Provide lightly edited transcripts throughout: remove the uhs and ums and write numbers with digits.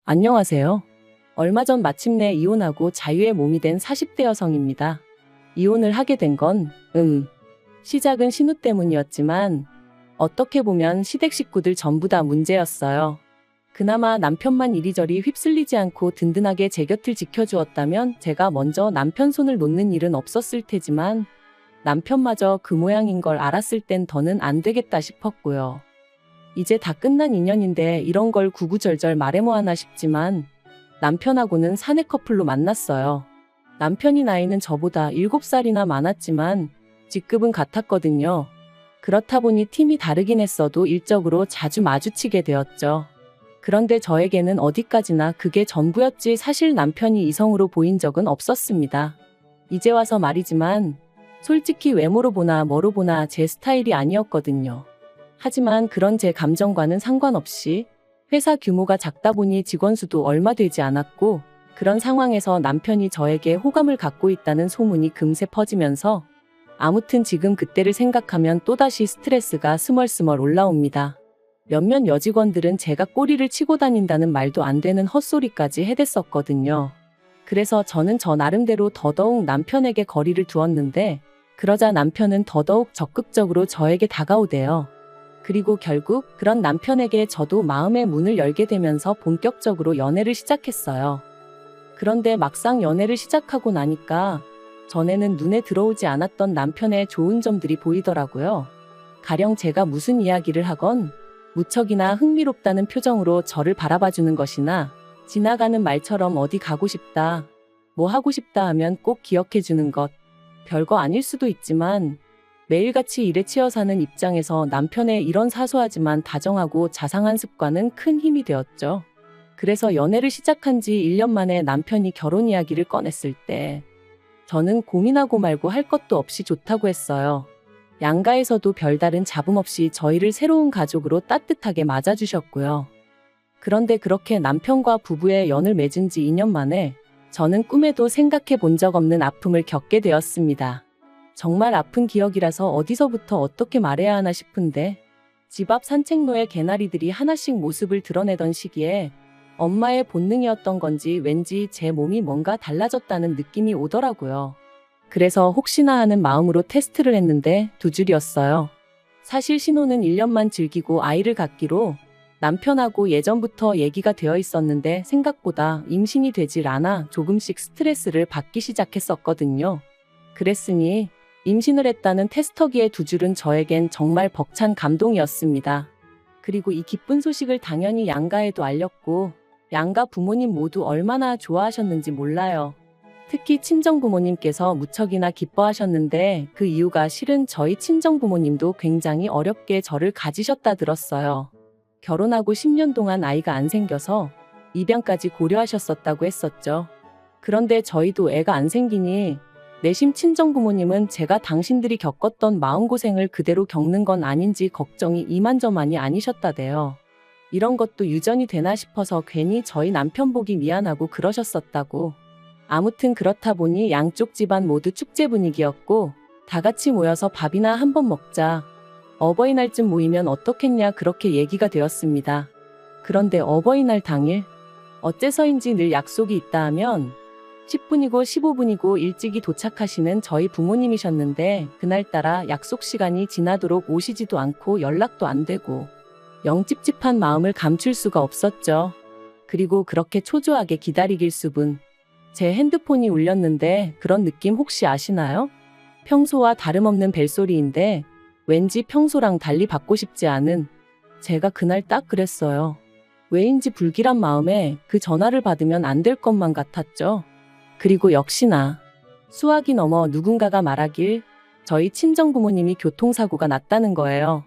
안녕하세요. 얼마 전 마침내 이혼하고 자유의 몸이 된 40대 여성입니다. 이혼을 하게 된 건, 시작은 신우 때문이었지만, 어떻게 보면 시댁 식구들 전부 다 문제였어요. 그나마 남편만 이리저리 휩쓸리지 않고 든든하게 제 곁을 지켜주었다면 제가 먼저 남편 손을 놓는 일은 없었을 테지만, 남편마저 그 모양인 걸 알았을 땐 더는 안 되겠다 싶었고요. 이제 다 끝난 인연인데 이런 걸 구구절절 말해 뭐 하나 싶지만 남편하고는 사내 커플로 만났어요. 남편이 나이는 저보다 7살이나 많았지만 직급은 같았거든요. 그렇다 보니 팀이 다르긴 했어도 일적으로 자주 마주치게 되었죠. 그런데 저에게는 어디까지나 그게 전부였지 사실 남편이 이성으로 보인 적은 없었습니다. 이제 와서 말이지만 솔직히 외모로 보나 뭐로 보나 제 스타일이 아니었거든요. 하지만 그런 제 감정과는 상관없이 회사 규모가 작다 보니 직원 수도 얼마 되지 않았고 그런 상황에서 남편이 저에게 호감을 갖고 있다는 소문이 금세 퍼지면서 아무튼 지금 그때를 생각하면 또다시 스트레스가 스멀스멀 올라옵니다. 몇몇 여직원들은 제가 꼬리를 치고 다닌다는 말도 안 되는 헛소리까지 해댔었거든요. 그래서 저는 저 나름대로 더더욱 남편에게 거리를 두었는데 그러자 남편은 더더욱 적극적으로 저에게 다가오대요. 그리고 결국 그런 남편에게 저도 마음의 문을 열게 되면서 본격적으로 연애를 시작했어요. 그런데 막상 연애를 시작하고 나니까 전에는 눈에 들어오지 않았던 남편의 좋은 점들이 보이더라고요. 가령 제가 무슨 이야기를 하건 무척이나 흥미롭다는 표정으로 저를 바라봐주는 것이나 지나가는 말처럼 어디 가고 싶다, 뭐 하고 싶다 하면 꼭 기억해주는 것. 별거 아닐 수도 있지만 매일같이 일에 치여 사는 입장에서 남편의 이런 사소하지만 다정하고 자상한 습관은 큰 힘이 되었죠. 그래서 연애를 시작한 지 1년 만에 남편이 결혼 이야기를 꺼냈을 때 저는 고민하고 말고 할 것도 없이 좋다고 했어요. 양가에서도 별다른 잡음 없이 저희를 새로운 가족으로 따뜻하게 맞아주셨고요. 그런데 그렇게 남편과 부부의 연을 맺은 지 2년 만에 저는 꿈에도 생각해 본 적 없는 아픔을 겪게 되었습니다. 정말 아픈 기억이라서 어디서부터 어떻게 말해야 하나 싶은데 집 앞 산책로에 개나리들이 하나씩 모습을 드러내던 시기에 엄마의 본능이었던 건지 왠지 제 몸이 뭔가 달라졌다는 느낌이 오더라고요. 그래서 혹시나 하는 마음으로 테스트를 했는데 2줄이었어요. 사실 신호는 1년만 즐기고 아이를 갖기로 남편하고 예전부터 얘기가 되어 있었는데 생각보다 임신이 되질 않아 조금씩 스트레스를 받기 시작했었거든요. 그랬으니 임신을 했다는 테스터기의 2줄은 저에겐 정말 벅찬 감동이었습니다. 그리고 이 기쁜 소식을 당연히 양가에도 알렸고 양가 부모님 모두 얼마나 좋아하셨는지 몰라요. 특히 친정부모님께서 무척이나 기뻐하셨는데 그 이유가 실은 저희 친정부모님도 굉장히 어렵게 저를 가지셨다 들었어요. 결혼하고 10년 동안 아이가 안 생겨서 입양까지 고려하셨었다고 했었죠. 그런데 저희도 애가 안 생기니 내심 친정부모님은 제가 당신들이 겪었던 마음고생을 그대로 겪는 건 아닌지 걱정이 이만저만이 아니셨다대요. 이런 것도 유전이 되나 싶어서 괜히 저희 남편 보기 미안하고 그러셨었다고. 아무튼 그렇다 보니 양쪽 집안 모두 축제 분위기였고 다 같이 모여서 밥이나 한번 먹자. 어버이날쯤 모이면 어떻겠냐 그렇게 얘기가 되었습니다. 그런데 어버이날 당일 어째서인지 늘 약속이 있다 하면 10분이고 15분이고 일찍이 도착하시는 저희 부모님이셨는데 그날따라 약속 시간이 지나도록 오시지도 않고 연락도 안 되고 영 찝찝한 마음을 감출 수가 없었죠. 그리고 그렇게 초조하게 기다리길 수분. 제 핸드폰이 울렸는데 그런 느낌 혹시 아시나요? 평소와 다름없는 벨소리인데 왠지 평소랑 달리 받고 싶지 않은 제가 그날 딱 그랬어요. 왜인지 불길한 마음에 그 전화를 받으면 안 될 것만 같았죠. 그리고 역시나 수학이 넘어 누군가가 말하길 저희 친정부모님이 교통사고가 났다는 거예요.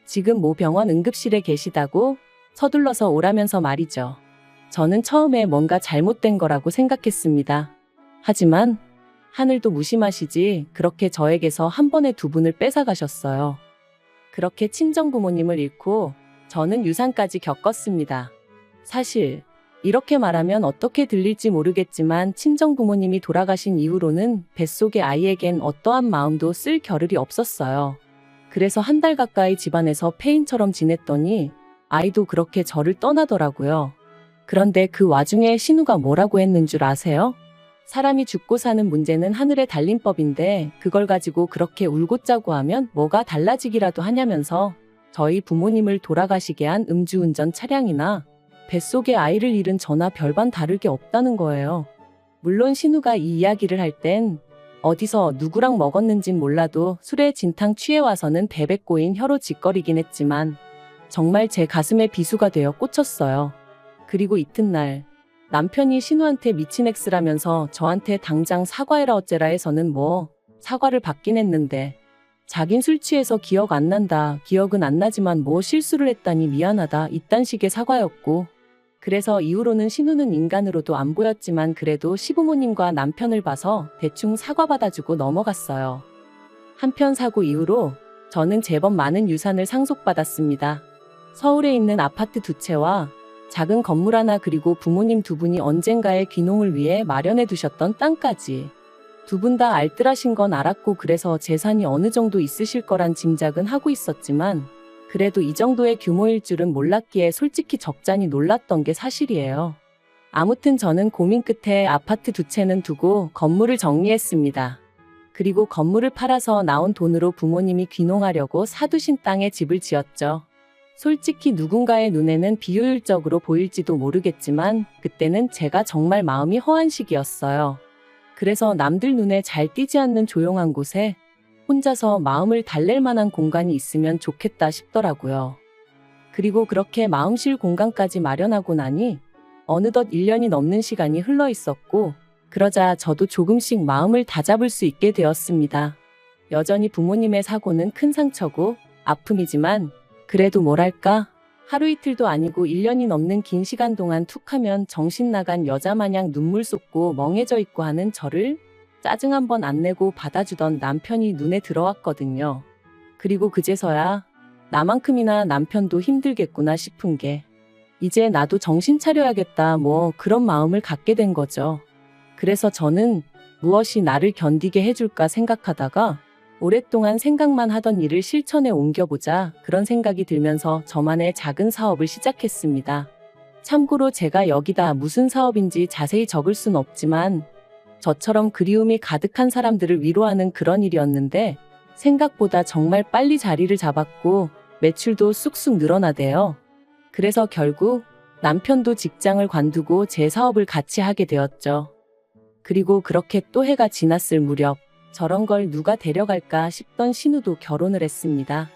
지금 모 병원 응급실에 계시다고 서둘러서 오라면서 말이죠. 저는 처음에 뭔가 잘못된 거라고 생각했습니다. 하지만 하늘도 무심하시지 그렇게 저에게서 한 번에 2분을 뺏어가셨어요. 그렇게 친정부모님을 잃고 저는 유산까지 겪었습니다. 사실 이렇게 말하면 어떻게 들릴지 모르겠지만 친정부모님이 돌아가신 이후로는 뱃속의 아이에겐 어떠한 마음도 쓸 겨를이 없었어요. 그래서 1달 가까이 집안에서 폐인처럼 지냈더니 아이도 그렇게 저를 떠나더라고요. 그런데 그 와중에 신우가 뭐라고 했는 줄 아세요? 사람이 죽고 사는 문제는 하늘에 달린 법인데 그걸 가지고 그렇게 울고 짜고 하면 뭐가 달라지기라도 하냐면서 저희 부모님을 돌아가시게 한 음주운전 차량이나 뱃속에 아이를 잃은 저나 별반 다를 게 없다는 거예요. 물론 신우가 이 이야기를 할 땐 어디서 누구랑 먹었는진 몰라도 술에 진탕 취해 와서는 베베 꼬인 혀로 짓거리긴 했지만 정말 제 가슴에 비수가 되어 꽂혔어요. 그리고 이튿날 남편이 신우한테 미친 X라면서 저한테 당장 사과해라 어째라 해서는 뭐 사과를 받긴 했는데 자긴 술 취해서 기억 안 난다. 기억은 안 나지만 뭐 실수를 했다니 미안하다. 이딴 식의 사과였고 그래서 이후로는 신우는 인간으로도 안 보였지만 그래도 시부모님과 남편을 봐서 대충 사과받아주고 넘어갔어요. 한편 사고 이후로 저는 제법 많은 유산을 상속받았습니다. 서울에 있는 아파트 2채와 작은 건물 하나 그리고 부모님 2분이 언젠가의 귀농을 위해 마련해 두셨던 땅까지. 2분 다 알뜰하신 건 알았고 그래서 재산이 어느 정도 있으실 거란 짐작은 하고 있었지만 그래도 이 정도의 규모일 줄은 몰랐기에 솔직히 적잖이 놀랐던 게 사실이에요. 아무튼 저는 고민 끝에 아파트 2채는 두고 건물을 정리했습니다. 그리고 건물을 팔아서 나온 돈으로 부모님이 귀농하려고 사두신 땅에 집을 지었죠. 솔직히 누군가의 눈에는 비효율적으로 보일지도 모르겠지만 그때는 제가 정말 마음이 허한 시기였어요. 그래서 남들 눈에 잘 띄지 않는 조용한 곳에 혼자서 마음을 달랠 만한 공간이 있으면 좋겠다 싶더라고요. 그리고 그렇게 마음 쉴 공간까지 마련하고 나니 어느덧 1년이 넘는 시간이 흘러 있었고 그러자 저도 조금씩 마음을 다잡을 수 있게 되었습니다. 여전히 부모님의 사고는 큰 상처고 아픔이지만 그래도 뭐랄까 하루 이틀도 아니고 1년이 넘는 긴 시간 동안 툭하면 정신 나간 여자 마냥 눈물 쏟고 멍해져 있고 하는 저를 짜증 한 번 안 내고 받아주던 남편이 눈에 들어왔거든요. 그리고 그제서야 나만큼이나 남편도 힘들겠구나 싶은 게 이제 나도 정신 차려야겠다 뭐 그런 마음을 갖게 된 거죠. 그래서 저는 무엇이 나를 견디게 해줄까 생각하다가 오랫동안 생각만 하던 일을 실천에 옮겨보자 그런 생각이 들면서 저만의 작은 사업을 시작했습니다. 참고로 제가 여기다 무슨 사업인지 자세히 적을 순 없지만 저처럼 그리움이 가득한 사람들을 위로하는 그런 일이었는데 생각보다 정말 빨리 자리를 잡았고 매출도 쑥쑥 늘어나대요. 그래서 결국 남편도 직장을 관두고 제 사업을 같이 하게 되었죠. 그리고 그렇게 또 해가 지났을 무렵 저런 걸 누가 데려갈까 싶던 신우도 결혼을 했습니다.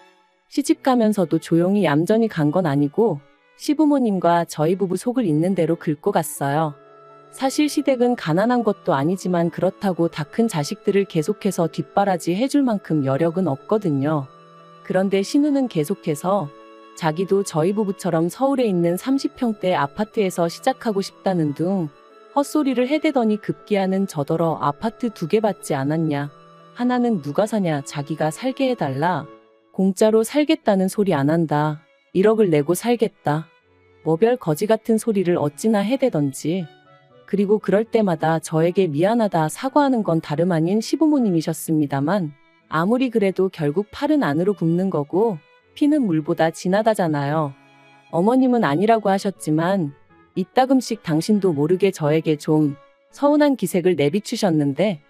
시집 가면서도 조용히 얌전히 간 건 아니고 시부모님과 저희 부부 속을 있는 대로 긁고 갔어요. 사실 시댁은 가난한 것도 아니지만 그렇다고 다 큰 자식들을 계속해서 뒷바라지 해줄 만큼 여력은 없거든요. 그런데 신우는 계속해서 자기도 저희 부부처럼 서울에 있는 30평대 아파트에서 시작하고 싶다는 둥 헛소리를 해대더니 급기야는 저더러 아파트 2개 받지 않았냐. 하나는 누가 사냐 자기가 살게 해달라. 공짜로 살겠다는 소리 안 한다. 1억을 내고 살겠다. 뭐 별 거지 같은 소리를 어찌나 해대던지. 그리고 그럴 때마다 저에게 미안하다 사과하는 건 다름 아닌 시부모님이셨습니다만 아무리 그래도 결국 팔은 안으로 굽는 거고 피는 물보다 진하다잖아요. 어머님은 아니라고 하셨지만 이따금씩 당신도 모르게 저에게 좀 서운한 기색을 내비추셨는데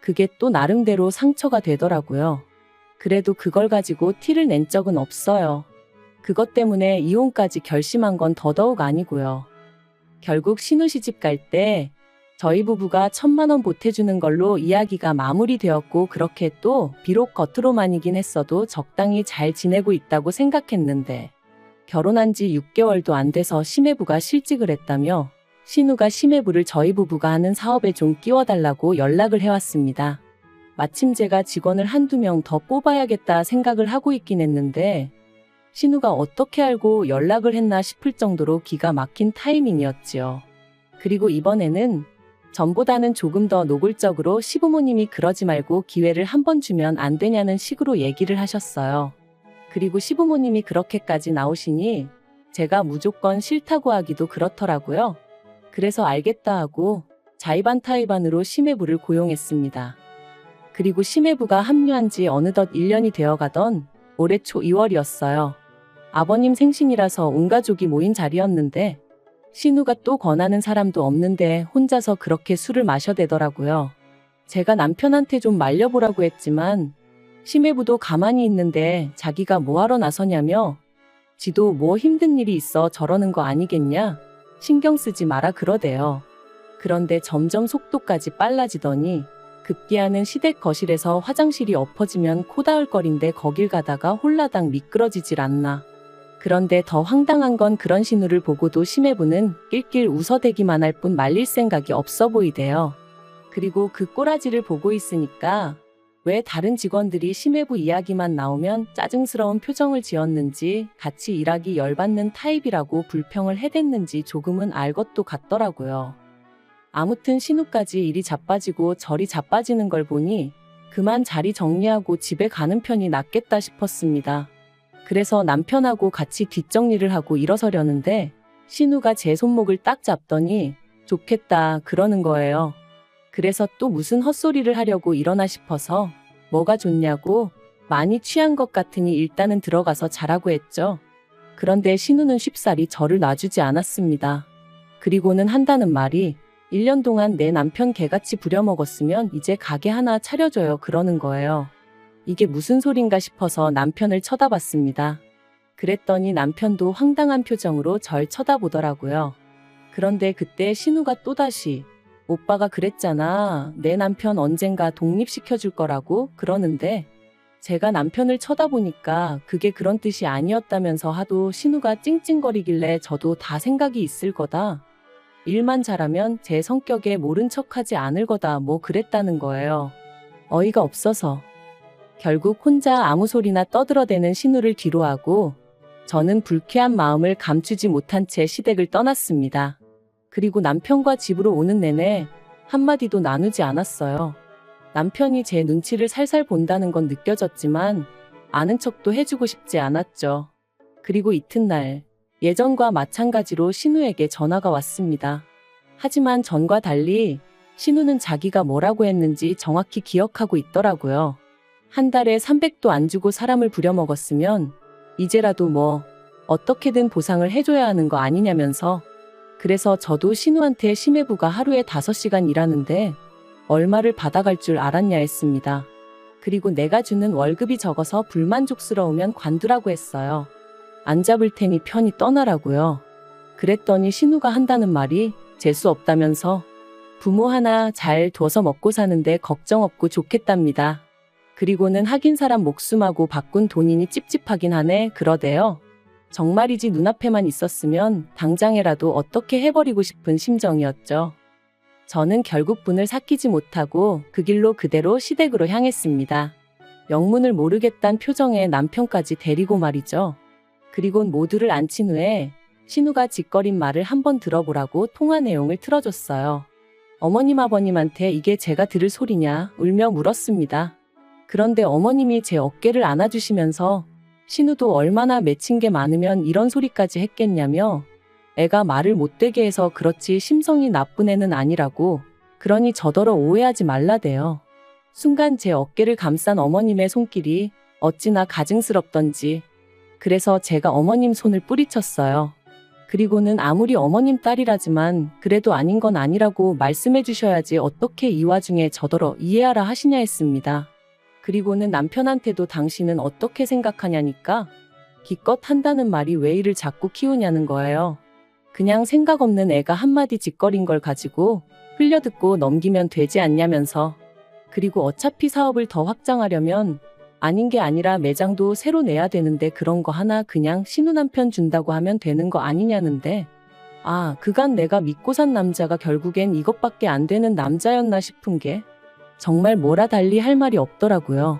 그게 또 나름대로 상처가 되더라고요. 그래도 그걸 가지고 티를 낸 적은 없어요. 그것 때문에 이혼까지 결심한 건 더더욱 아니고요. 결국 신우 시집 갈 때 저희 부부가 1,000만 원 보태주는 걸로 이야기가 마무리되었고 그렇게 또 비록 겉으로만이긴 했어도 적당히 잘 지내고 있다고 생각했는데 결혼한 지 6개월도 안 돼서 시매부가 실직을 했다며 신우가 시매부를 저희 부부가 하는 사업에 좀 끼워달라고 연락을 해왔습니다. 마침 제가 직원을 한두 명 더 뽑아야겠다 생각을 하고 있긴 했는데 신우가 어떻게 알고 연락을 했나 싶을 정도로 기가 막힌 타이밍이었지요. 그리고 이번에는 전보다는 조금 더 노골적으로 시부모님이 그러지 말고 기회를 한 번 주면 안 되냐는 식으로 얘기를 하셨어요. 그리고 시부모님이 그렇게까지 나오시니 제가 무조건 싫다고 하기도 그렇더라고요. 그래서 알겠다 하고 자의반타의반으로 시매부를 고용했습니다. 그리고 시매부가 합류한 지 어느덧 1년이 되어가던 올해 초 2월이었어요. 아버님 생신이라서 온 가족이 모인 자리였는데 신우가 또 권하는 사람도 없는데 혼자서 그렇게 술을 마셔대더라고요. 제가 남편한테 좀 말려보라고 했지만 심해부도 가만히 있는데 자기가 뭐하러 나서냐며 지도 뭐 힘든 일이 있어 저러는 거 아니겠냐? 신경 쓰지 마라 그러대요. 그런데 점점 속도까지 빨라지더니 급기야는 시댁 거실에서 화장실이 엎어지면 코다을거린데 거길 가다가 홀라당 미끄러지질 않나. 그런데 더 황당한 건 그런 신우를 보고도 심해부는 낄낄 웃어대기만 할 뿐 말릴 생각이 없어 보이대요. 그리고 그 꼬라지를 보고 있으니까 왜 다른 직원들이 심해부 이야기만 나오면 짜증스러운 표정을 지었는지 같이 일하기 열받는 타입이라고 불평을 해댔는지 조금은 알 것도 같더라고요. 아무튼 신우까지 일이 자빠지고 저리 자빠지는 걸 보니 그만 자리 정리하고 집에 가는 편이 낫겠다 싶었습니다. 그래서 남편하고 같이 뒷정리를 하고 일어서려는데 신우가 제 손목을 딱 잡더니 좋겠다 그러는 거예요. 그래서 또 무슨 헛소리를 하려고 일어나 싶어서 뭐가 좋냐고 많이 취한 것 같으니 일단은 들어가서 자라고 했죠. 그런데 신우는 쉽사리 저를 놔주지 않았습니다. 그리고는 한다는 말이 1년 동안 내 남편 개같이 부려먹었으면 이제 가게 하나 차려줘요 그러는 거예요. 이게 무슨 소린가 싶어서 남편을 쳐다봤습니다. 그랬더니 남편도 황당한 표정으로 절 쳐다보더라고요. 그런데 그때 신우가 또다시 오빠가 그랬잖아. 내 남편 언젠가 독립시켜줄 거라고 그러는데 제가 남편을 쳐다보니까 그게 그런 뜻이 아니었다면서 하도 신우가 찡찡거리길래 저도 다 생각이 있을 거다. 일만 잘하면 제 성격에 모른 척하지 않을 거다 뭐 그랬다는 거예요. 어이가 없어서. 결국 혼자 아무 소리나 떠들어대는 신우를 뒤로하고 저는 불쾌한 마음을 감추지 못한 채 시댁을 떠났습니다. 그리고 남편과 집으로 오는 내내 한마디도 나누지 않았어요. 남편이 제 눈치를 살살 본다는 건 느껴졌지만 아는 척도 해주고 싶지 않았죠. 그리고 이튿날 예전과 마찬가지로 신우에게 전화가 왔습니다. 하지만 전과 달리 신우는 자기가 뭐라고 했는지 정확히 기억하고 있더라고요. 한 달에 300도 안 주고 사람을 부려먹었으면 이제라도 뭐 어떻게든 보상을 해줘야 하는 거 아니냐면서. 그래서 저도 신우한테 심해부가 하루에 5시간 일하는데 얼마를 받아갈 줄 알았냐 했습니다. 그리고 내가 주는 월급이 적어서 불만족스러우면 관두라고 했어요. 안 잡을 테니 편히 떠나라고요. 그랬더니 신우가 한다는 말이 재수 없다면서 부모 하나 잘 둬서 먹고 사는데 걱정 없고 좋겠답니다. 그리고는 하긴 사람 목숨하고 바꾼 돈이니 찝찝하긴 하네 그러대요. 정말이지 눈앞에만 있었으면 당장에라도 어떻게 해버리고 싶은 심정이었죠. 저는 결국 분을 삭히지 못하고 그 길로 그대로 시댁으로 향했습니다. 영문을 모르겠단 표정에 남편까지 데리고 말이죠. 그리곤 모두를 앉힌 후에 신우가 짓거린 말을 한번 들어보라고 통화 내용을 틀어줬어요. 어머님 아버님한테 이게 제가 들을 소리냐 울며 물었습니다. 그런데 어머님이 제 어깨를 안아주시면서 신우도 얼마나 맺힌 게 많으면 이런 소리까지 했겠냐며 애가 말을 못되게 해서 그렇지 심성이 나쁜 애는 아니라고 그러니 저더러 오해하지 말라대요. 순간 제 어깨를 감싼 어머님의 손길이 어찌나 가증스럽던지 그래서 제가 어머님 손을 뿌리쳤어요. 그리고는 아무리 어머님 딸이라지만 그래도 아닌 건 아니라고 말씀해 주셔야지 어떻게 이 와중에 저더러 이해하라 하시냐 했습니다. 그리고는 남편한테도 당신은 어떻게 생각하냐니까 기껏 한다는 말이 왜 이를 자꾸 키우냐는 거예요. 그냥 생각 없는 애가 한마디 짓거린 걸 가지고 흘려듣고 넘기면 되지 않냐면서. 그리고 어차피 사업을 더 확장하려면 아닌 게 아니라 매장도 새로 내야 되는데 그런 거 하나 그냥 신우 남편 준다고 하면 되는 거 아니냐는데 그간 내가 믿고 산 남자가 결국엔 이것밖에 안 되는 남자였나 싶은 게 정말 뭐라 달리 할 말이 없더라고요.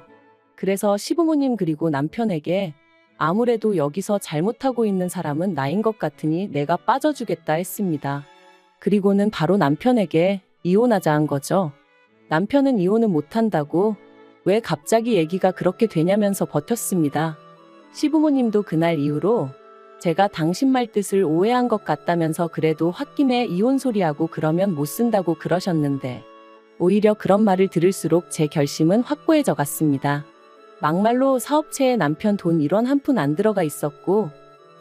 그래서 시부모님 그리고 남편에게 아무래도 여기서 잘못하고 있는 사람은 나인 것 같으니 내가 빠져주겠다 했습니다. 그리고는 바로 남편에게 이혼하자 한 거죠. 남편은 이혼은 못한다고 왜 갑자기 얘기가 그렇게 되냐면서 버텼습니다. 시부모님도 그날 이후로 제가 당신 말 뜻을 오해한 것 같다면서 그래도 홧김에 이혼 소리하고 그러면 못 쓴다고 그러셨는데 오히려 그런 말을 들을수록 제 결심은 확고해져 갔습니다. 막말로 사업체에 남편 돈 1원 한 푼 안 들어가 있었고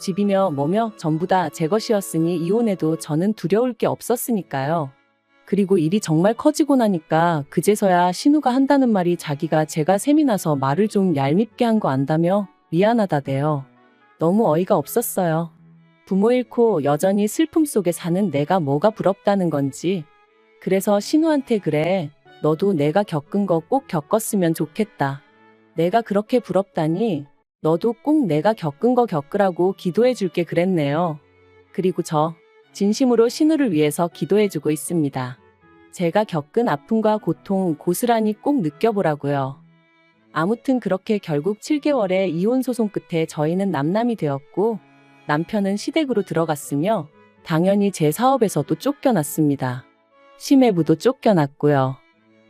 집이며 뭐며 전부 다 제 것이었으니 이혼해도 저는 두려울 게 없었으니까요. 그리고 일이 정말 커지고 나니까 그제서야 신우가 한다는 말이 자기가 제가 셈이 나서 말을 좀 얄밉게 한 거 안다며 미안하다대요. 너무 어이가 없었어요. 부모 잃고 여전히 슬픔 속에 사는 내가 뭐가 부럽다는 건지. 그래서 신우한테 그래. 너도 내가 겪은 거 꼭 겪었으면 좋겠다. 내가 그렇게 부럽다니 너도 꼭 내가 겪은 거 겪으라고 기도해 줄게 그랬네요. 그리고 저 진심으로 신우를 위해서 기도해 주고 있습니다. 제가 겪은 아픔과 고통 고스란히 꼭 느껴보라고요. 아무튼 그렇게 결국 7개월의 이혼 소송 끝에 저희는 남남이 되었고 남편은 시댁으로 들어갔으며 당연히 제 사업에서도 쫓겨났습니다. 심해부도 쫓겨났고요.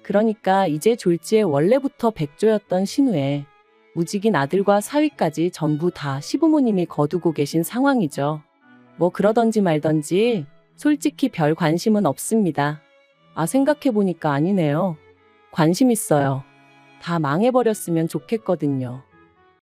그러니까 이제 졸지에 원래부터 백조였던 신우의 무직인 아들과 사위까지 전부 다 시부모님이 거두고 계신 상황이죠. 뭐 그러던지 말던지 솔직히 별 관심은 없습니다. 아, 생각해보니까 아니네요. 관심 있어요. 다 망해버렸으면 좋겠거든요.